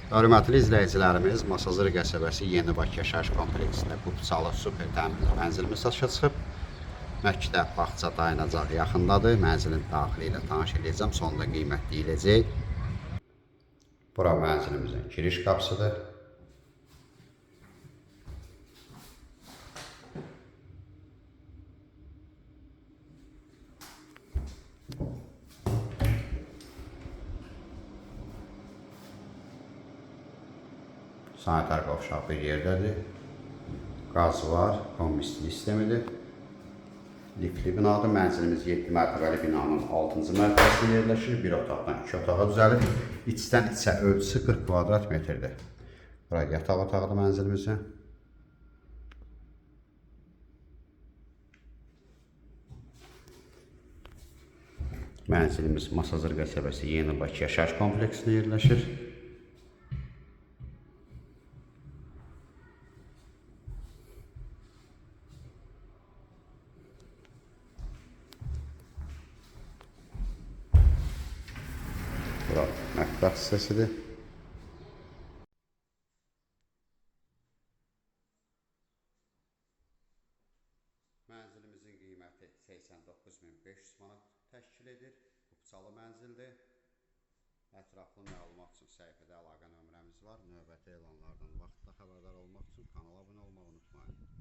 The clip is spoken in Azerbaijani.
Hörmətli izləyicilərimiz, Masazır qəsəbəsi Yeni Bakı yaşayış kompleksində qupçalı super təmirli mənzilimiz satışa çıxıb. Məktəb, bağça dayanacaq yaxındadır. Mənzilin daxili ilə tanış edəcəm, sonunda qiymət deyiləcək. Bura mənzilimizin giriş qapısıdır. Sanitar qovşaq bir yerdədir. Qaz var, kombistilik sistemidir. Liftli binadır. Mənzilimiz 7 mərtəbəli binanın 6-cı mərtəbəsində yerləşir. Bir otaqdan 2 otağa düzəlib. İçdən içə ölçüsü 40 kvadrat metrdir. Bura yataq otağıdır mənzilimizin. Mənzilimiz Masazır qəsəbəsi Yeni Bakı yaşayış kompleksində yerləşir. Bura mətbəx hissəsidir. Mənzilimizin qiyməti 89.500 manat təşkil edir. Qupçalı mənzildir. Ətraflı məlumat üçün səhifədə əlaqə nömrəmiz var. Növbəti elanlardan vaxtla xəbərdar olmaq üçün kanala abunə olmağı unutmayın.